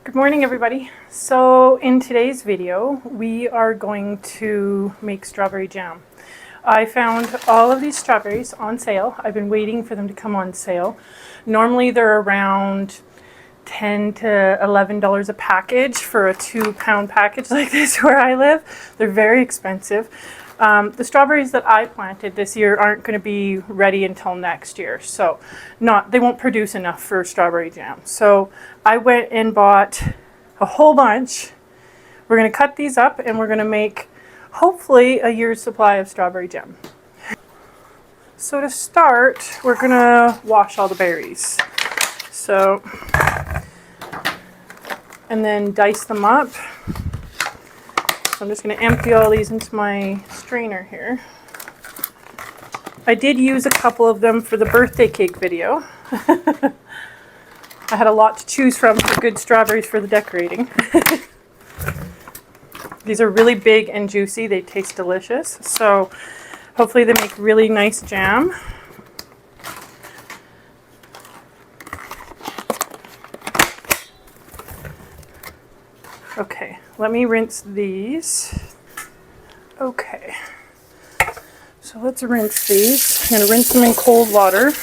Good morning, everybody. So in today's video, we are going to make strawberry jam. I found all of these strawberries on sale. I've been waiting for them to come on sale. Normally they're around $10 to $11 a package for a 2-pound package like this where I live. They're very expensive. The strawberries that I planted this year aren't going to be ready until next year, so they won't produce enough for strawberry jam. So I went and bought a whole bunch. We're going to cut these up and we're going to make hopefully a year's supply of strawberry jam. So to start, we're going to wash all the berries. And then dice them up. So I'm just going to empty all these into my strainer here. I did use a couple of them for the birthday cake video. I had a lot to choose from for good strawberries for the decorating. These are really big and juicy. They taste delicious. So hopefully they make really nice jam. Okay, let me rinse these. Okay, so let's rinse these. I'm going to rinse them in cold water.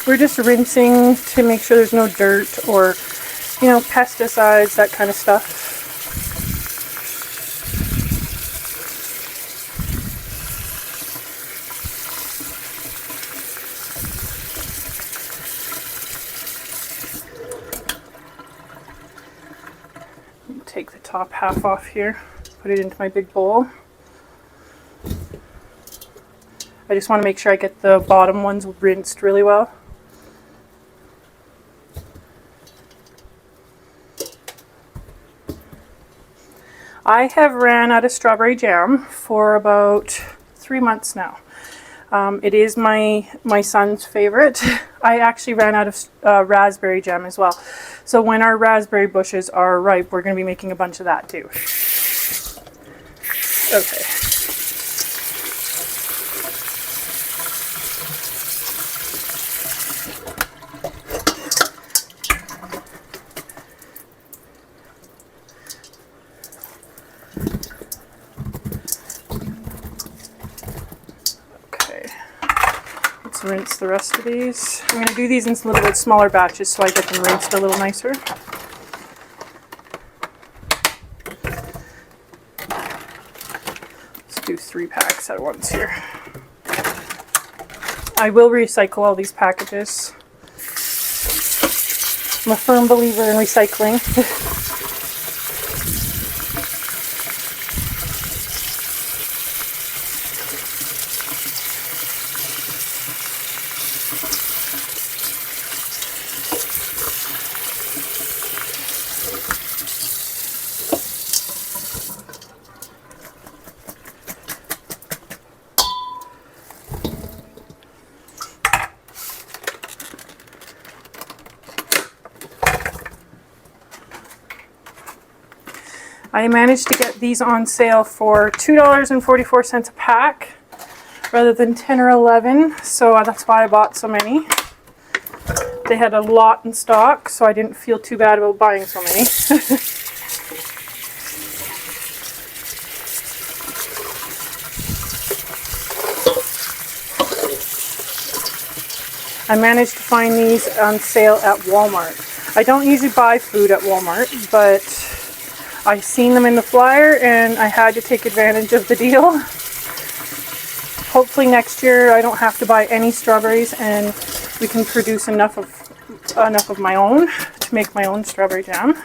We're just rinsing to make sure there's no dirt or, pesticides, that kind of stuff. Take the top half off here, put it into my big bowl. I just want to make sure I get the bottom ones rinsed really well. I have ran out of strawberry jam for about 3 months now. It is my son's favorite. I actually ran out of raspberry jam as well. So when our raspberry bushes are ripe, we're going to be making a bunch of that too. Okay. Let's rinse the rest of these. I'm going to do these in a little bit smaller batches so I get them rinsed a little nicer. Let's do 3 packs at once here. I will recycle all these packages. I'm a firm believer in recycling. I managed to get these on sale for $2.44 a pack rather than 10 or 11, so that's why I bought so many. They had a lot in stock, so I didn't feel too bad about buying so many. I managed to find these on sale at Walmart. I don't usually buy food at Walmart, but I seen them in the flyer and I had to take advantage of the deal. Hopefully next year I don't have to buy any strawberries and we can produce enough of my own to make my own strawberry jam.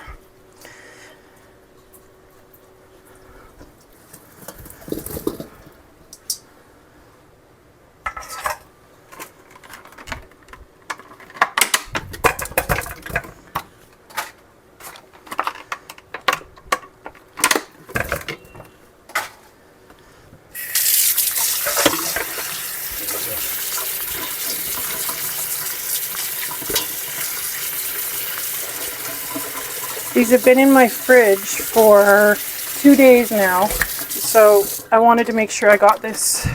These have been in my fridge for 2 days now, so I wanted to make sure I got this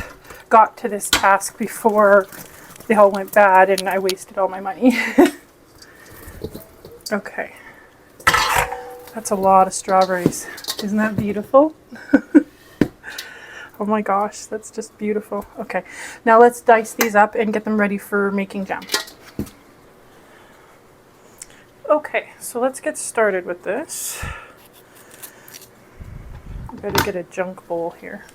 got to this task before they all went bad and I wasted all my money. Okay. That's a lot of strawberries. Isn't that beautiful? Oh my gosh, that's just beautiful. Okay, now let's dice these up and get them ready for making jam. Okay, so let's get started with this. I better get a junk bowl here.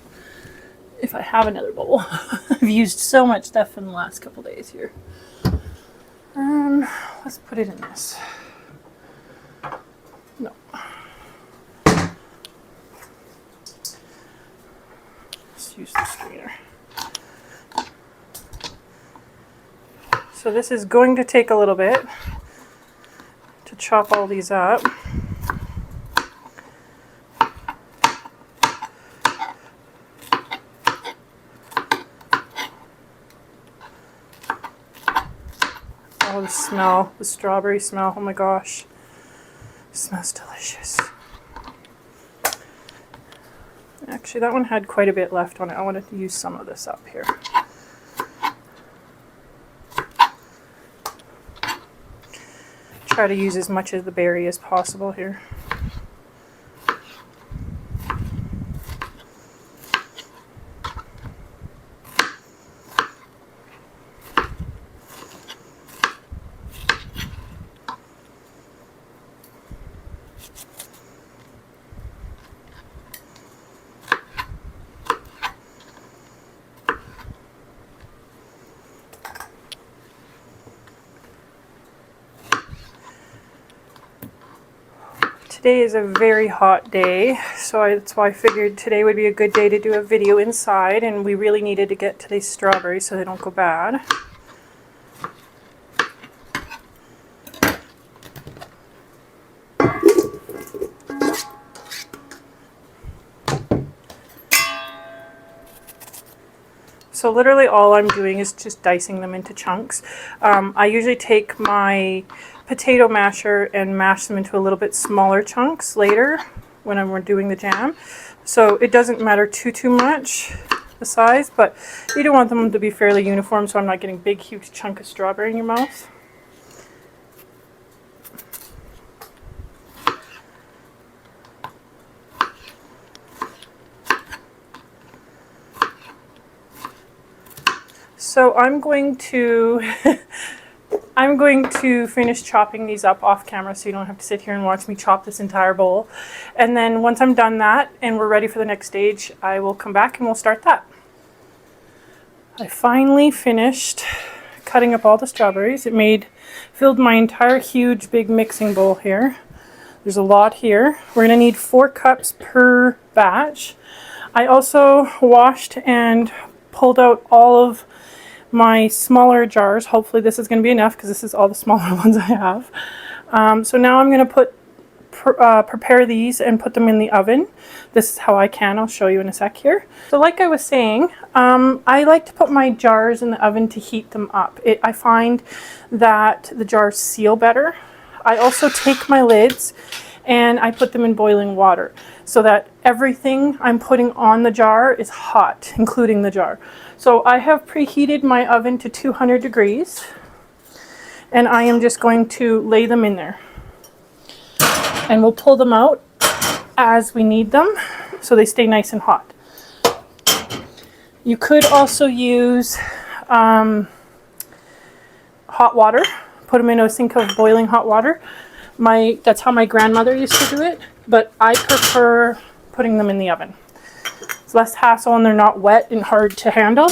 If I have another bowl. I've used so much stuff in the last couple days here. Let's put it in this. No. Let's use the strainer. So this is going to take a little bit to chop all these up. Oh, the smell, the strawberry smell, oh my gosh. It smells delicious. Actually, that one had quite a bit left on it. I wanted to use some of this up here. Try to use as much of the berry as possible here. Today is a very hot day, so that's why I figured today would be a good day to do a video inside, and we really needed to get to these strawberries so they don't go bad. So literally all I'm doing is just dicing them into chunks. I usually take my potato masher and mash them into a little bit smaller chunks later when I'm doing the jam. So it doesn't matter too much the size, but you do want them to be fairly uniform so I'm not getting big huge chunk of strawberry in your mouth. So I'm going to finish chopping these up off camera so you don't have to sit here and watch me chop this entire bowl. And then once I'm done that and we're ready for the next stage, I will come back and we'll start that. I finally finished cutting up all the strawberries. It filled my entire huge big mixing bowl here. There's a lot here. We're going to need 4 cups per batch. I also washed and pulled out all of my smaller jars. Hopefully this is going to be enough because this is all the smaller ones I have. So now I'm going to prepare these and put them in the oven. This is how I can. I'll show you in a sec here. So like I was saying, I like to put my jars in the oven to heat them up. I find that the jars seal better. I also take my lids and I put them in boiling water so that everything I'm putting on the jar is hot, including the jar. So I have preheated my oven to 200 degrees and I am just going to lay them in there. And we'll pull them out as we need them so they stay nice and hot. You could also use hot water. Put them in a sink of boiling hot water. That's how my grandmother used to do it, but I prefer putting them in the oven. It's less hassle and they're not wet and hard to handle.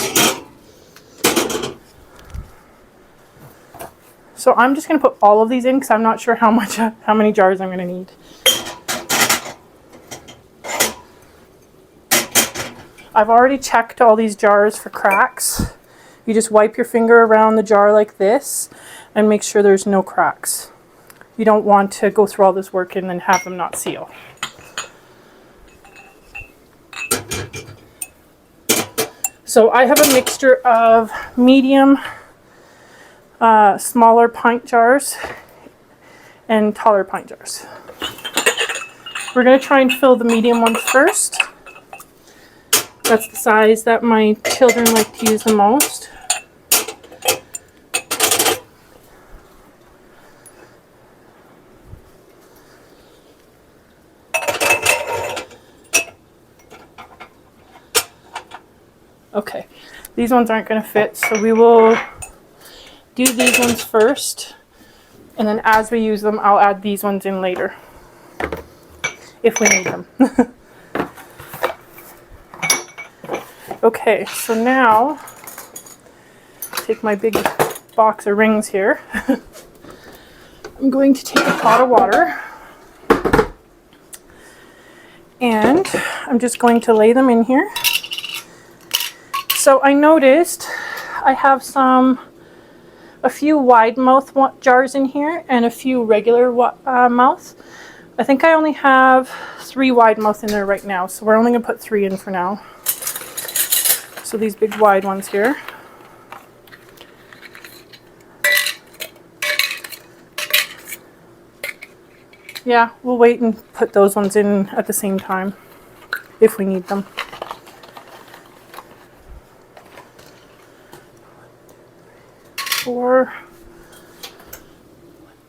So I'm just going to put all of these in because I'm not sure how many jars I'm going to need. I've already checked all these jars for cracks. You just wipe your finger around the jar like this and make sure there's no cracks. You don't want to go through all this work and then have them not seal. So I have a mixture of medium, smaller pint jars and taller pint jars. We're going to try and fill the medium ones first. That's the size that my children like to use the most. Okay, these ones aren't going to fit, so we will do these ones first, and then as we use them, I'll add these ones in later, if we need them. Okay, so now, take my big box of rings here. I'm going to take a pot of water, and I'm just going to lay them in here. So I noticed I have a few wide mouth jars in here and a few regular mouth. I think I only have 3 wide mouth in there right now, so we're only going to put 3 in for now. So these big wide ones here. Yeah, we'll wait and put those ones in at the same time if we need them. Four,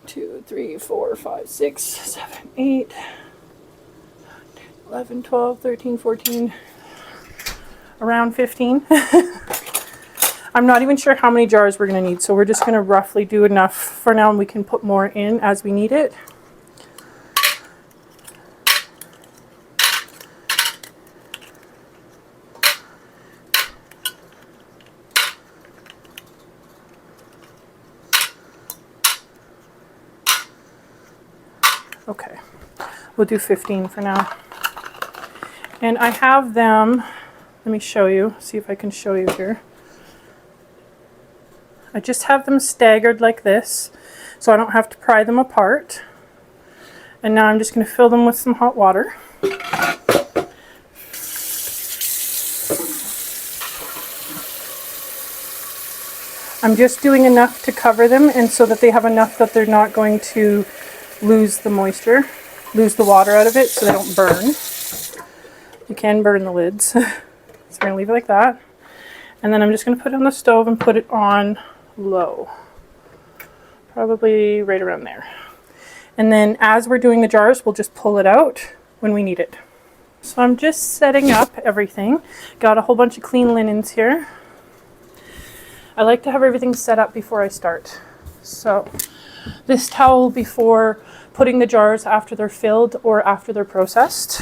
2, 3, 4, 5, 6, 7, 8, 11, 12, 13, 14, around 15. I'm not even sure how many jars we're going to need, so we're just going to roughly do enough for now, and we can put more in as we need it. Okay, we'll do 15 for now. And I have them, let me show you, see if I can show you here. I just have them staggered like this, so I don't have to pry them apart. And now I'm just going to fill them with some hot water. I'm just doing enough to cover them, and so that they have enough that they're not going to lose the moisture, lose the water out of it, so they don't burn. You can burn the lids. So we're going to leave it like that. And then I'm just going to put it on the stove and put it on low. Probably right around there. And then as we're doing the jars, we'll just pull it out when we need it. So I'm just setting up everything. Got a whole bunch of clean linens here. I like to have everything set up before I start. So this towel before putting the jars after they're filled or after they're processed.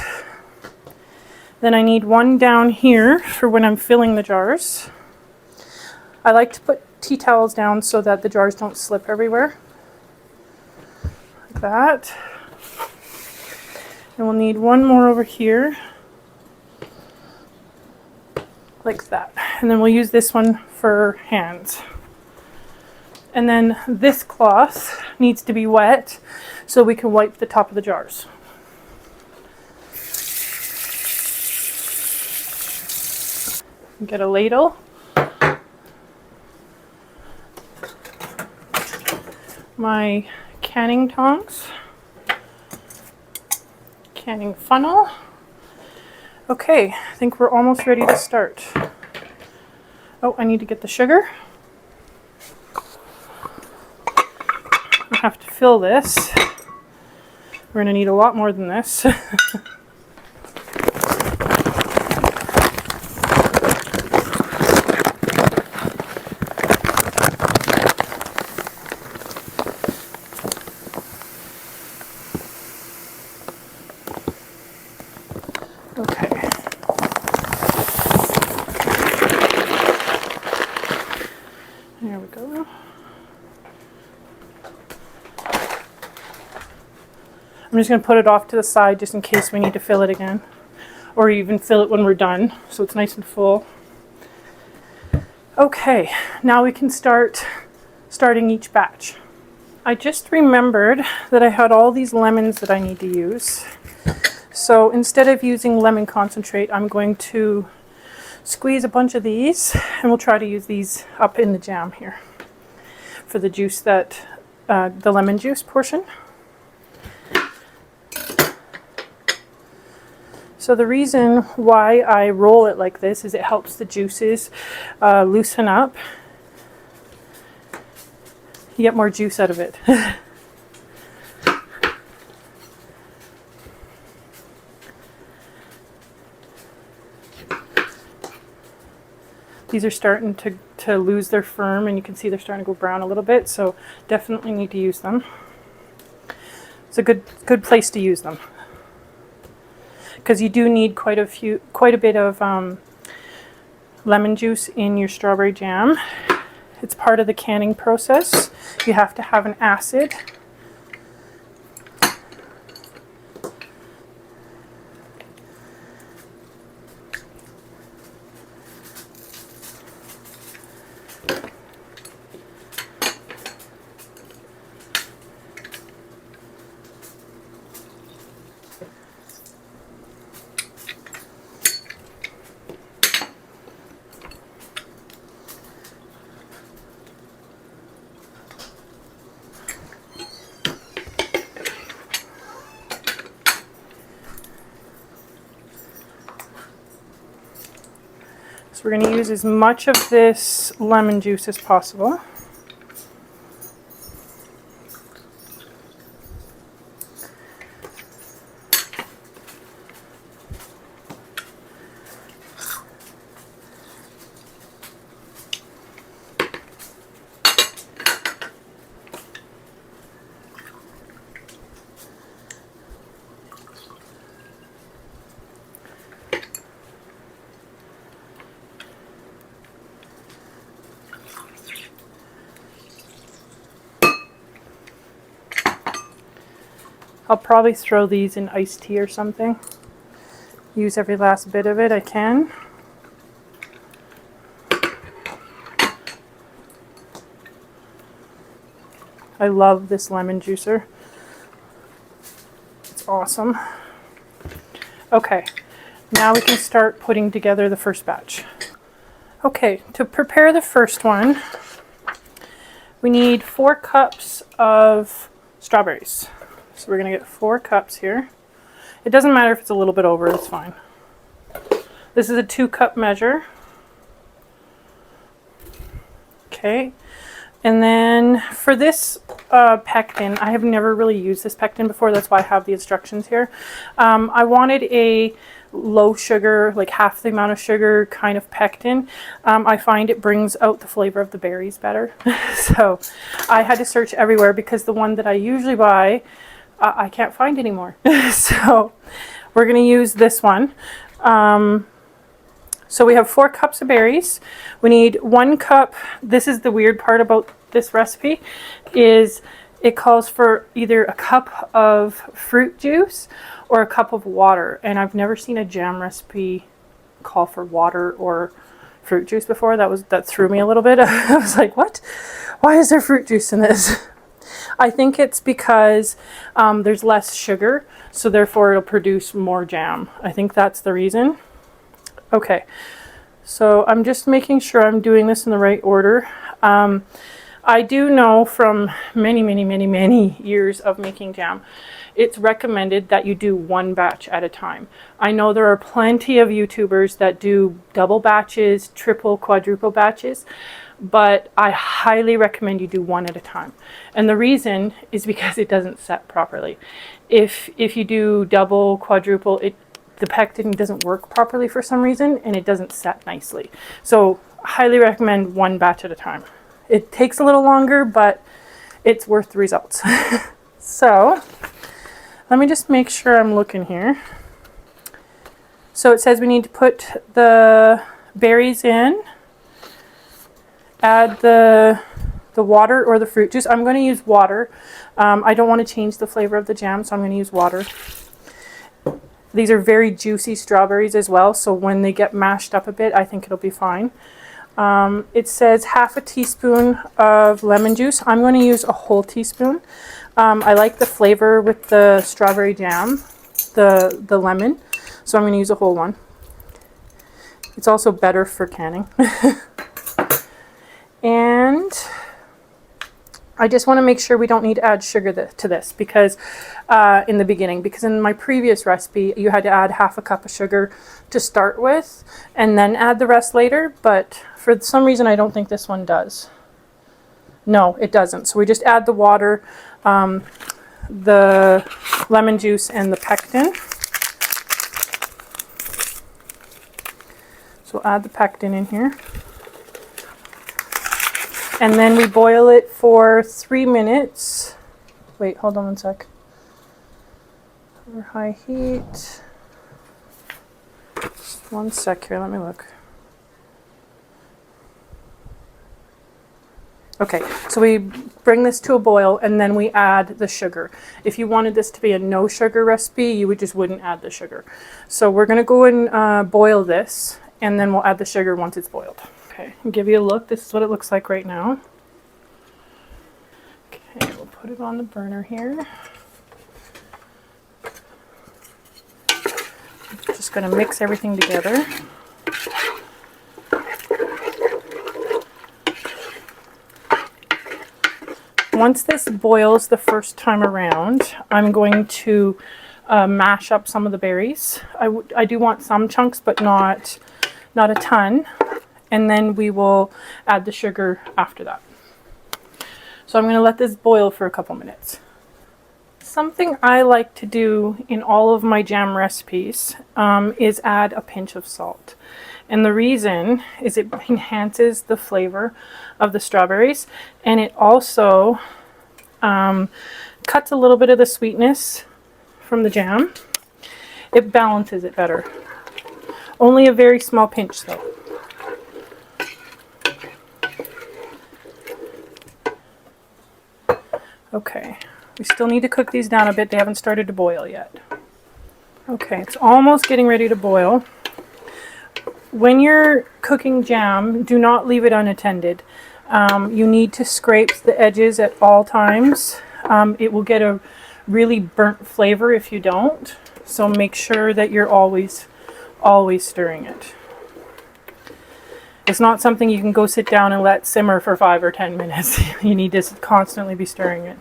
Then I need one down here for when I'm filling the jars. I like to put tea towels down so that the jars don't slip everywhere. Like that. And we'll need one more over here. Like that. And then we'll use this one for hands. And then this cloth needs to be wet so we can wipe the top of the jars. Get a ladle. My canning tongs. Canning funnel. Okay, I think we're almost ready to start. Oh, I need to get the sugar. I have to fill this. We're going to need a lot more than this. Okay. There we go. I'm just going to put it off to the side just in case we need to fill it again, or even fill it when we're done, so it's nice and full. Okay, now we can starting each batch. I just remembered that I had all these lemons that I need to use. So instead of using lemon concentrate, I'm going to squeeze a bunch of these, and we'll try to use these up in the jam here for the juice that, the lemon juice portion. So the reason why I roll it like this is it helps the juices loosen up. You get more juice out of it. These are starting to lose their firm, and you can see they're starting to go brown a little bit, so definitely need to use them. It's a good place to use them, because you do need quite a bit of lemon juice in your strawberry jam. It's part of the canning process. You have to have an acid. So we're going to use as much of this lemon juice as possible. I'll probably throw these in iced tea or something. Use every last bit of it I can. I love this lemon juicer. It's awesome. Okay, now we can start putting together the first batch. Okay, to prepare the first one, we need 4 cups of strawberries. So we're going to get 4 cups here. It doesn't matter if it's a little bit over, it's fine. This is a 2-cup measure. Okay. And then for this pectin, I have never really used this pectin before. That's why I have the instructions here. I wanted a low sugar, like half the amount of sugar kind of pectin. I find it brings out the flavor of the berries better. So I had to search everywhere because the one that I usually buy, I can't find anymore. So we're going to use this one. So we have 4 cups of berries. We need 1 cup. This is the weird part about this recipe, is it calls for either a cup of fruit juice or a cup of water. And I've never seen a jam recipe call for water or fruit juice before. That threw me a little bit. I was like, what? Why is there fruit juice in this? I think it's because there's less sugar, so therefore it'll produce more jam. I think that's the reason. Okay, so I'm just making sure I'm doing this in the right order. I do know from many years of making jam, it's recommended that you do 1 batch at a time. I know there are plenty of YouTubers that do double batches, triple, quadruple batches, but I highly recommend you do 1 at a time. And the reason is because it doesn't set properly. If you do double, quadruple, the pectin doesn't work properly for some reason, and it doesn't set nicely. So highly recommend 1 batch at a time. It takes a little longer, but it's worth the results. So let me just make sure I'm looking here. So it says we need to put the berries in, add the water or the fruit juice. I'm going to use water. I don't want to change the flavor of the jam, so I'm going to use water. These are very juicy strawberries as well, so when they get mashed up a bit, I think it'll be fine. It says half a teaspoon of lemon juice. I'm going to use a whole teaspoon. I like the flavor with the strawberry jam, the lemon, so I'm going to use a whole one. It's also better for canning. And I just want to make sure we don't need to add sugar to this because in the beginning, because in my previous recipe you had to add half a cup of sugar to start with and then add the rest later, but for some reason I don't think this one does. No, it doesn't. So we just add the water, the lemon juice, and the pectin. So we'll add the pectin in here. And then we boil it for 3 minutes. Wait, hold on one sec. Over high heat. Just 1 sec here, let me look. Okay, so we bring this to a boil and then we add the sugar. If you wanted this to be a no sugar recipe, you just wouldn't add the sugar. So we're gonna go and boil this, and then we'll add the sugar once it's boiled. Okay, I'll give you a look. This is what it looks like right now. Okay, we'll put it on the burner here. Just going to mix everything together. Once this boils the first time around, I'm going to mash up some of the berries. I do want some chunks, but not a ton. And then we will add the sugar after that. So I'm going to let this boil for a couple minutes. Something I like to do in all of my jam recipes is add a pinch of salt. And the reason is it enhances the flavor of the strawberries, and it also cuts a little bit of the sweetness from the jam. It balances it better. Only a very small pinch though. Okay, we still need to cook these down a bit. They haven't started to boil yet. Okay, it's almost getting ready to boil. When you're cooking jam, do not leave it unattended. You need to scrape the edges at all times. It will get a really burnt flavor if you don't. So make sure that you're always stirring it. It's not something you can go sit down and let simmer for 5 or 10 minutes. You need to constantly be stirring it.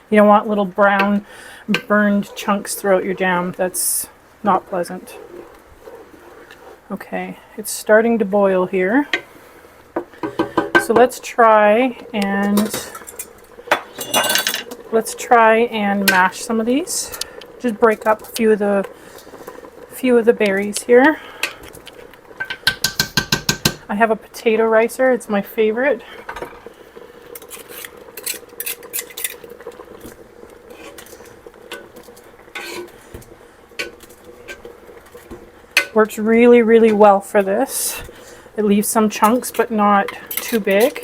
You don't want little brown burned chunks throughout your jam. That's not pleasant. Okay, it's starting to boil here. So let's try and mash some of these. Just break up a few of the berries here. I have a potato ricer. It's my favorite. Works really, really well for this. It leaves some chunks, but not too big.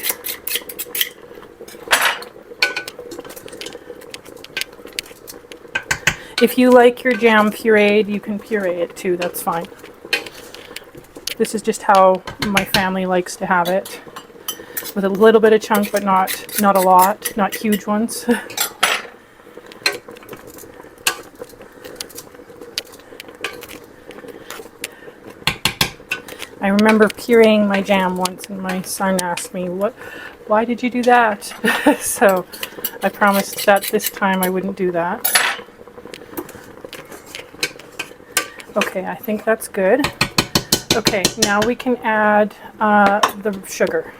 If you like your jam pureed, you can puree it too, that's fine. This is just how my family likes to have it. With a little bit of chunk, but not a lot, not huge ones. I remember pureeing my jam once and my son asked me, why did you do that? So I promised that this time I wouldn't do that. Okay, I think that's good. Okay, now we can add the sugar.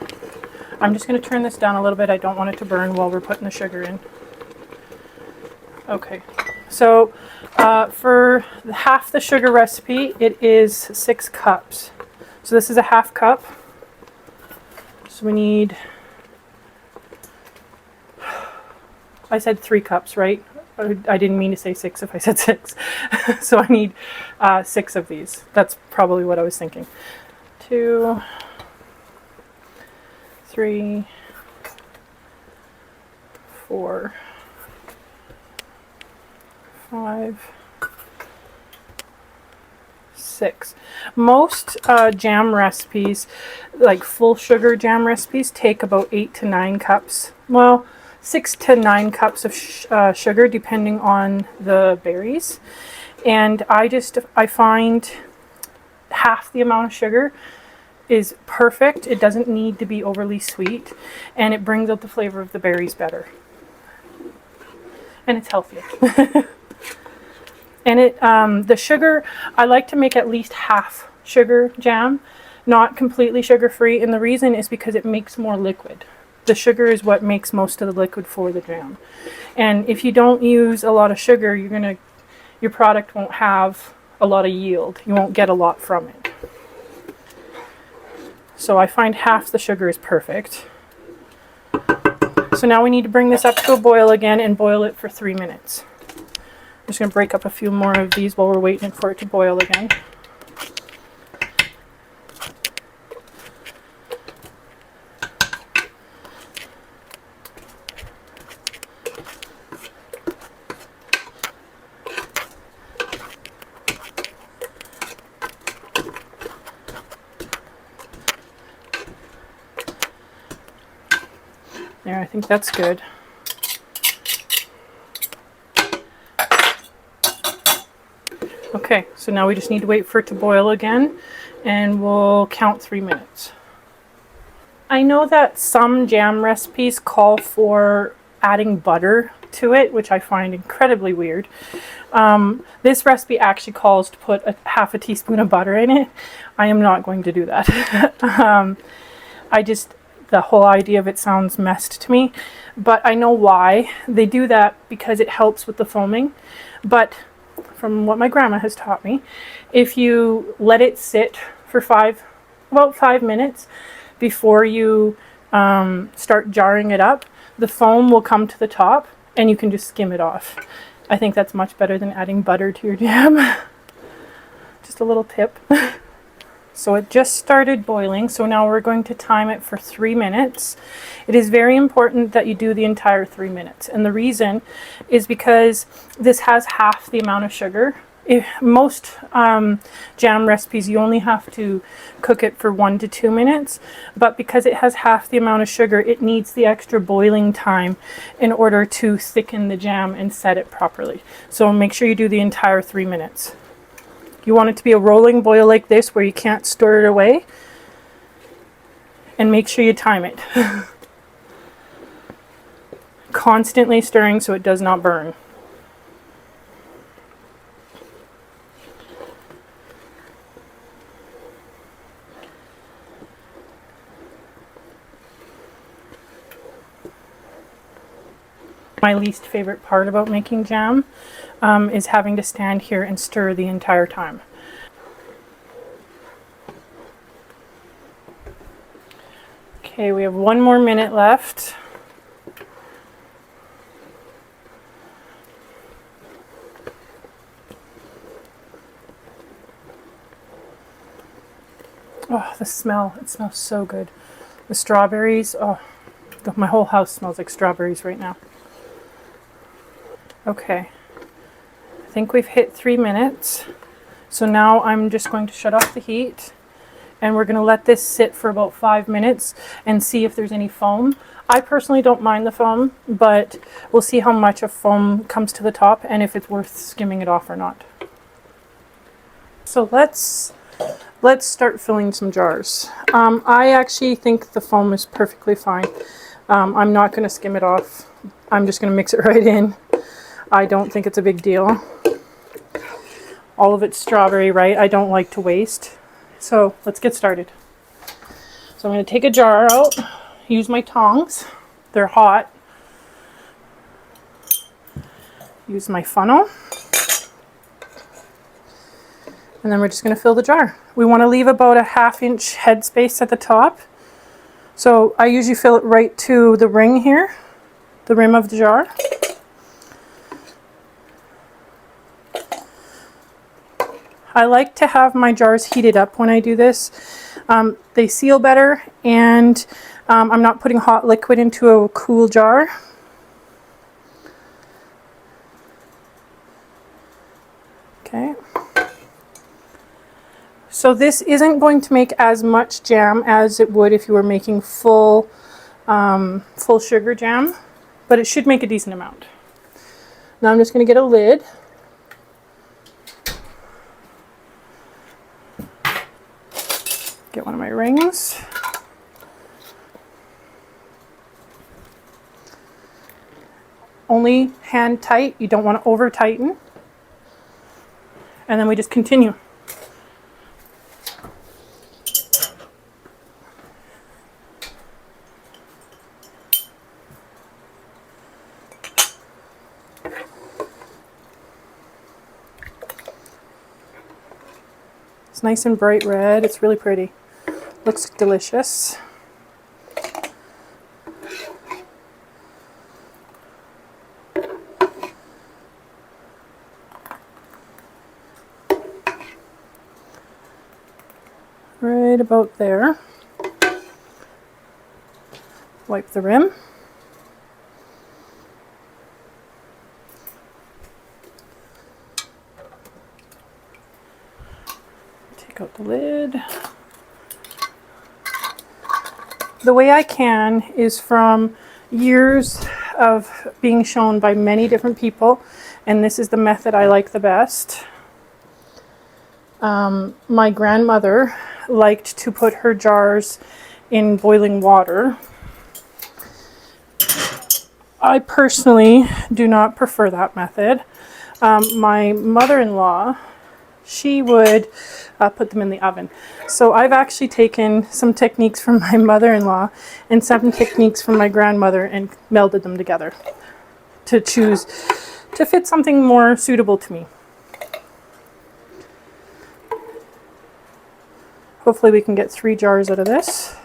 I'm just going to turn this down a little bit. I don't want it to burn while we're putting the sugar in. Okay, so for half the sugar recipe, it is 6 cups. So this is a half cup. So we need, I said 3 cups, right? I didn't mean to say 6 if I said 6. So I need 6 of these. That's probably what I was thinking. 2, 3, 4, 5, 6. Most jam recipes, like full sugar jam recipes, take about 8 to 9 cups. Well, 6 to 9 cups of sugar depending on the berries. And I find half the amount of sugar is perfect. It doesn't need to be overly sweet, and it brings out the flavor of the berries better. And it's healthier. And the sugar, I like to make at least half sugar jam, not completely sugar-free, and the reason is because it makes more liquid. The sugar is what makes most of the liquid for the jam. And if you don't use a lot of sugar, your product won't have a lot of yield. You won't get a lot from it. So I find half the sugar is perfect. So now we need to bring this up to a boil again and boil it for 3 minutes. I'm just going to break up a few more of these while we're waiting for it to boil again. There, I think that's good. Okay, so now we just need to wait for it to boil again, and we'll count 3 minutes. I know that some jam recipes call for adding butter to it, which I find incredibly weird. This recipe actually calls to put half a teaspoon of butter in it. I am not going to do that. The whole idea of it sounds messed to me, but I know why. They do that because it helps with the foaming. But from what my grandma has taught me, if you let it sit for about 5 minutes before you start jarring it up, the foam will come to the top and you can just skim it off. I think that's much better than adding butter to your jam. Just a little tip. So it just started boiling, so now we're going to time it for 3 minutes. It is very important that you do the entire 3 minutes, and the reason is because this has half the amount of sugar. Most jam recipes, you only have to cook it for 1 to 2 minutes, but because it has half the amount of sugar, it needs the extra boiling time in order to thicken the jam and set it properly. So make sure you do the entire 3 minutes. You want it to be a rolling boil like this where you can't stir it away. And make sure you time it. Constantly stirring so it does not burn. My least favorite part about making jam is having to stand here and stir the entire time. Okay, we have 1 more minute left. Oh, the smell, it smells so good. The strawberries, oh, my whole house smells like strawberries right now. Okay, I think we've hit 3 minutes. So now I'm just going to shut off the heat and we're going to let this sit for about 5 minutes and see if there's any foam. I personally don't mind the foam, but we'll see how much of foam comes to the top and if it's worth skimming it off or not. So let's start filling some jars. I actually think the foam is perfectly fine. I'm not going to skim it off. I'm just going to mix it right in. I don't think it's a big deal. All of it's strawberry, right? I don't like to waste. So let's get started. So I'm going to take a jar out, use my tongs. They're hot. Use my funnel. And then we're just going to fill the jar. We want to leave about a 1/2 inch head space at the top. So I usually fill it right to the ring here, the rim of the jar. I like to have my jars heated up when I do this. They seal better, and I'm not putting hot liquid into a cool jar. Okay. So this isn't going to make as much jam as it would if you were making full sugar jam, but it should make a decent amount. Now I'm just going to get a lid. Get one of my rings. Only hand tight, you don't want to over tighten. And then we just continue. It's nice and bright red, it's really pretty. Looks delicious. Right about there. Wipe the rim. Take out the lid. The way I can is from years of being shown by many different people, and this is the method I like the best. My grandmother liked to put her jars in boiling water. I personally do not prefer that method. My mother-in-law, she would put them in the oven. So I've actually taken some techniques from my mother-in-law and some techniques from my grandmother and melded them together to choose to fit something more suitable to me. Hopefully we can get 3 jars out of this.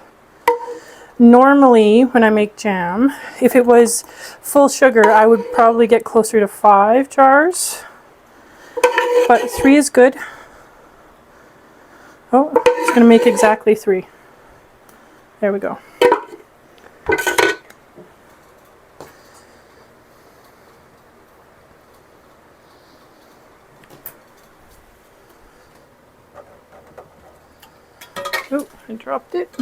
Normally when I make jam, if it was full sugar, I would probably get closer to 5 jars, but 3 is good. Oh, it's going to make exactly 3. There we go. Oh, I dropped it.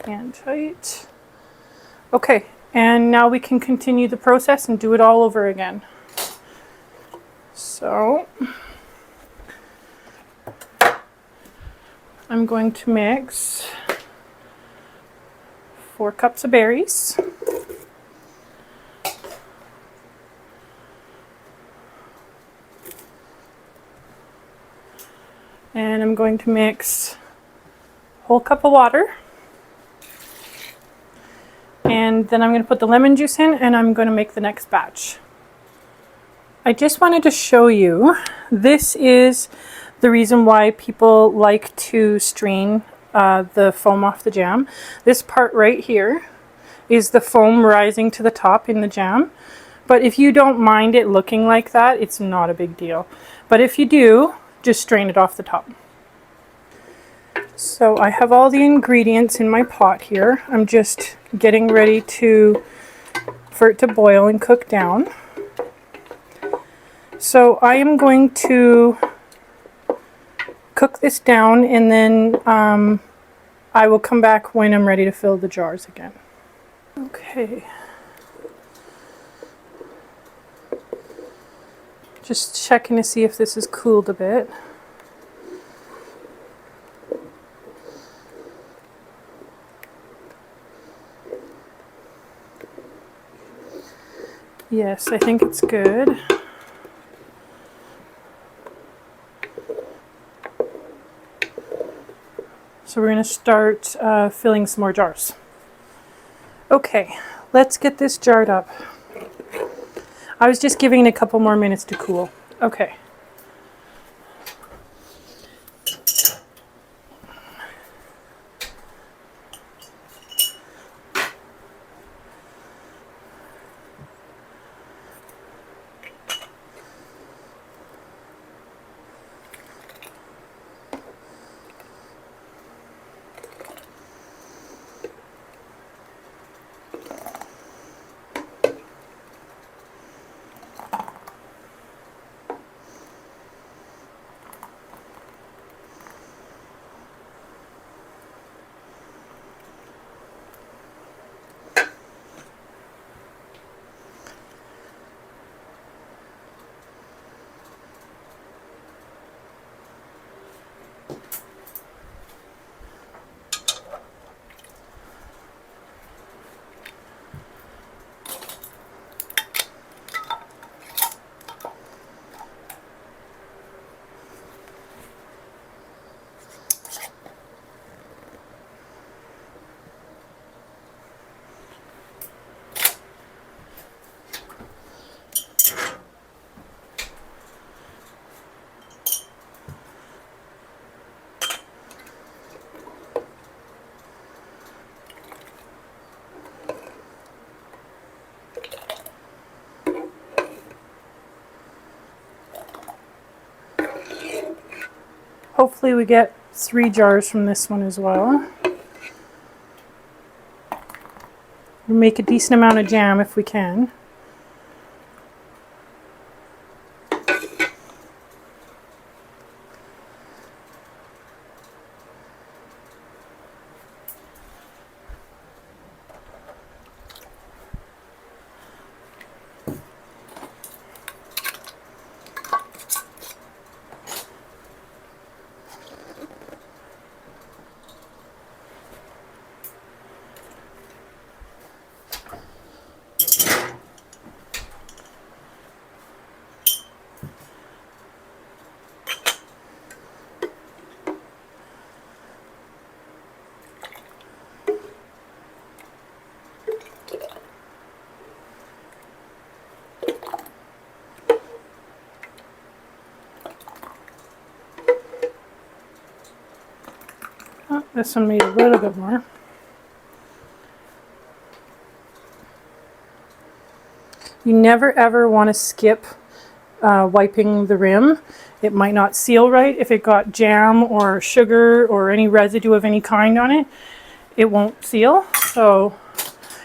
And tight. Okay, and now we can continue the process and do it all over again. So I'm going to mix 4 cups of berries. And I'm going to mix a whole cup of water. And then I'm going to put the lemon juice in and I'm going to make the next batch. I just wanted to show you, this is the reason why people like to strain the foam off the jam. This part right here is the foam rising to the top in the jam. But if you don't mind it looking like that, it's not a big deal. But if you do, just strain it off the top. So I have all the ingredients in my pot here. I'm just getting ready for it to boil and cook down. So I am going to cook this down and then I will come back when I'm ready to fill the jars again. Okay. Just checking to see if this is cooled a bit. Yes, I think it's good. So we're going to start filling some more jars. Okay, let's get this jarred up. I was just giving it a couple more minutes to cool. Okay. hopefully we get 3 jars from this one as well. We'll make a decent amount of jam if we can. Oh, this one made a little bit more. You never ever want to skip wiping the rim. It might not seal right. If it got jam or sugar or any residue of any kind on it, it won't seal. So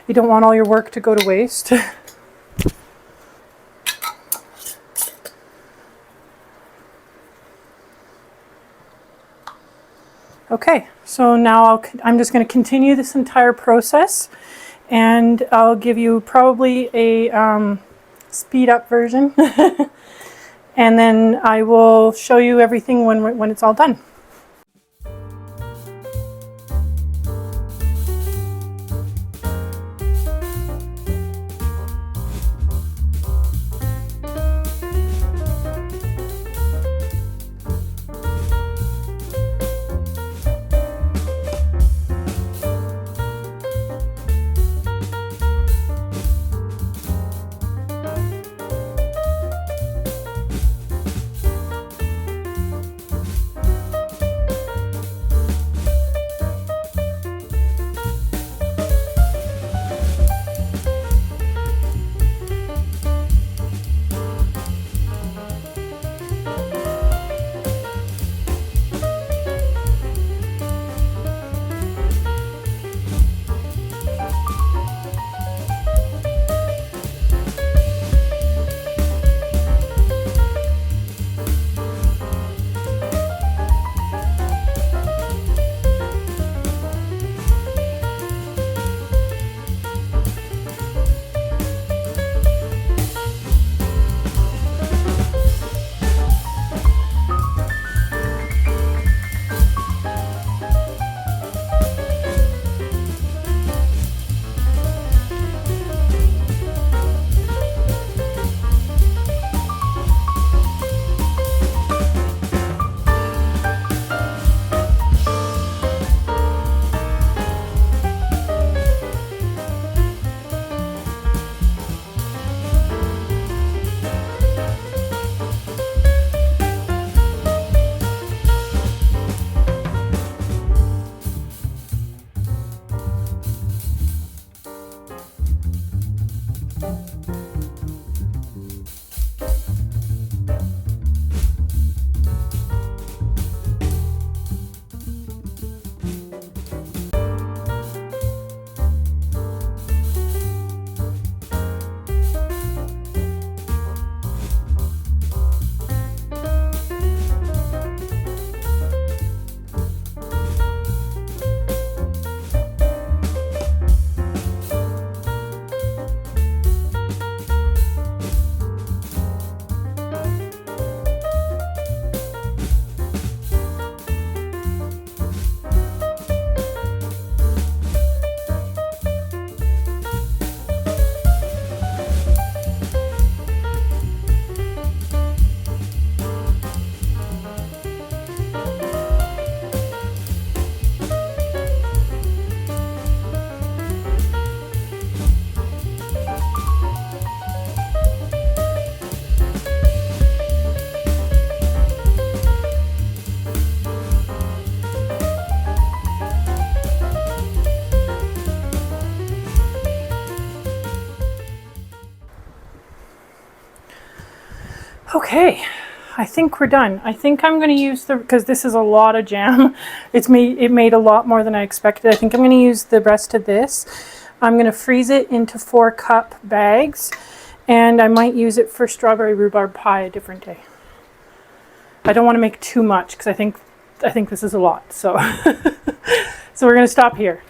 you don't want all your work to go to waste. Okay, so now I'm just going to continue this entire process, and I'll give you probably a speed up version and then I will show you everything when it's all done. Okay, I think we're done. I think I'm going to use because this is a lot of jam. It made a lot more than I expected. I think I'm going to use the rest of this. I'm going to freeze it into 4-cup bags, and I might use it for strawberry rhubarb pie a different day. I don't want to make too much because I think this is a lot. So so we're going to stop here.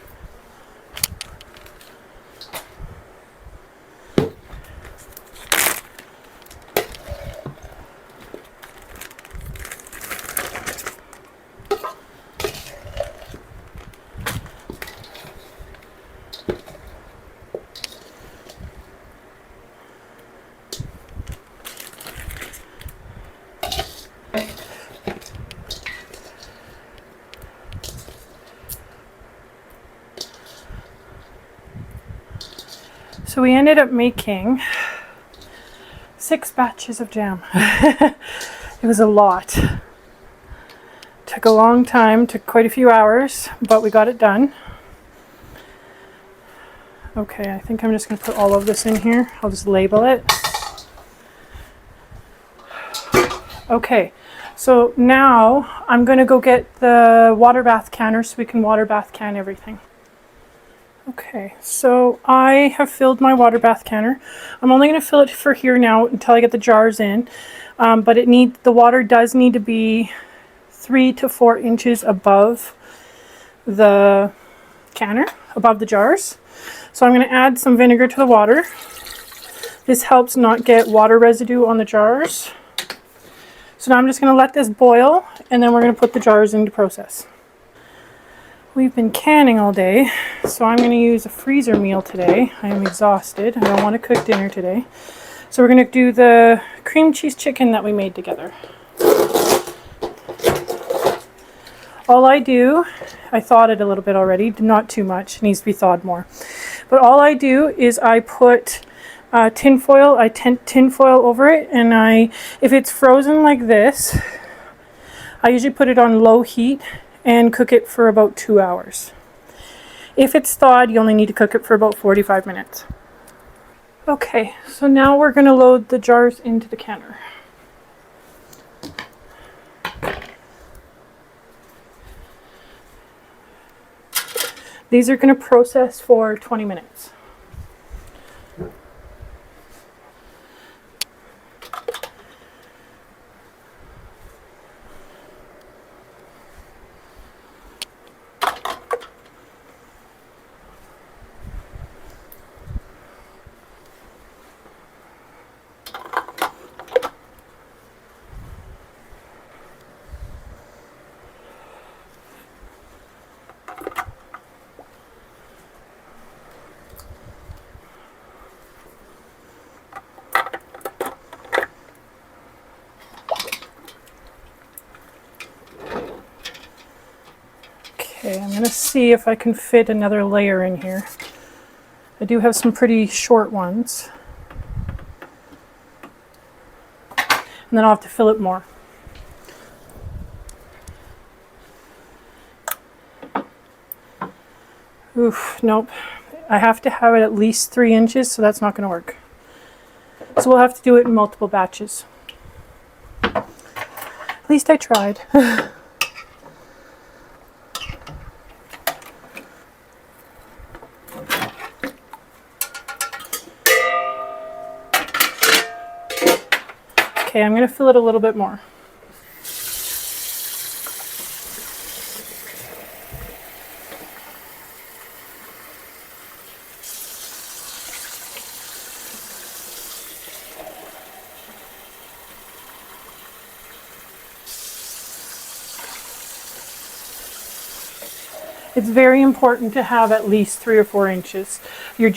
So we ended up making 6 batches of jam. It was a lot. Took a long time, took quite a few hours, but we got it done. Okay, I think I'm just going to put all of this in here. I'll just label it. Okay, so now I'm going to go get the water bath canner so we can water bath can everything. Okay, so I have filled my water bath canner. I'm only going to fill it for here now until I get the jars in, but the water does need to be 3 to 4 inches above the canner, above the jars. So I'm going to add some vinegar to the water. This helps not get water residue on the jars. So now I'm just going to let this boil, and then we're going to put the jars into process. We've been canning all day, so I'm going to use a freezer meal today. I am exhausted. I don't want to cook dinner today. So we're going to do the cream cheese chicken that we made together. All I do, I thawed it a little bit already, not too much, it needs to be thawed more. But all I do is I put tin foil over it, and if it's frozen like this, I usually put it on low heat and cook it for about 2 hours. If it's thawed, you only need to cook it for about 45 minutes. Okay, so now we're going to load the jars into the canner. These are going to process for 20 minutes. Okay, I'm going to see if I can fit another layer in here. I do have some pretty short ones. And then I'll have to fill it more. Oof, nope. I have to have it at least 3 inches, so that's not going to work. So we'll have to do it in multiple batches. At least I tried. Okay, I'm going to fill it a little bit more. It's very important to have at least 3 or 4 inches. Your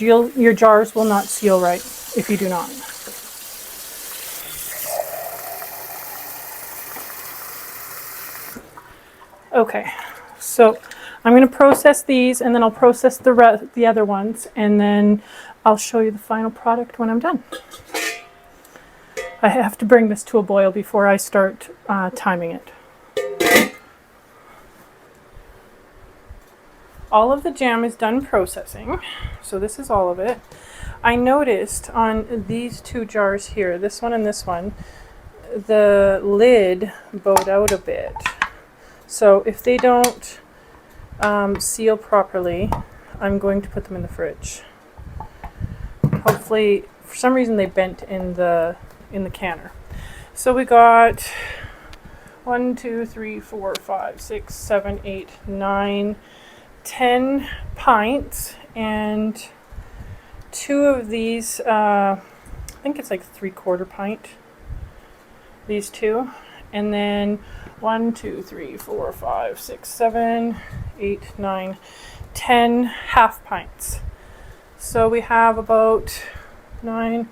jars will not seal right if you do not. Okay, so I'm going to process these, and then I'll process the other ones, and then I'll show you the final product when I'm done. I have to bring this to a boil before I start timing it. All of the jam is done processing, so this is all of it. I noticed on these 2 jars here, this one and this one, the lid bowed out a bit. So if they don't seal properly, I'm going to put them in the fridge. Hopefully, for some reason they bent in the canner. So we got 1, 2, 3, 4, 5, 6, 7, 8, 9, 10 pints, and 2 of these, I think it's like 3/4 pint, these 2, and then 1, 2, 3, 4, 5, 6, 7, 8, 9, 10 half pints. So we have about 9,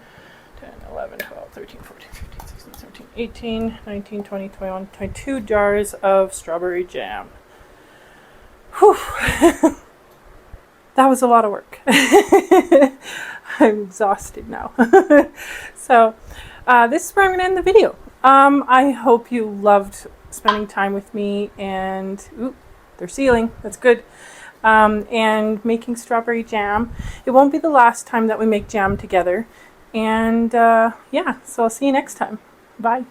10, 11, 12, 13, 14, 15, 16, 17, 18, 19, 20, 21, 22 jars of strawberry jam. Whew. That was a lot of work. I'm exhausted now. So this is where I'm going to end the video. I hope you loved spending time with me, and ooh, they're sealing. That's good. And making strawberry jam. It won't be the last time that we make jam together. And yeah, so I'll see you next time. Bye.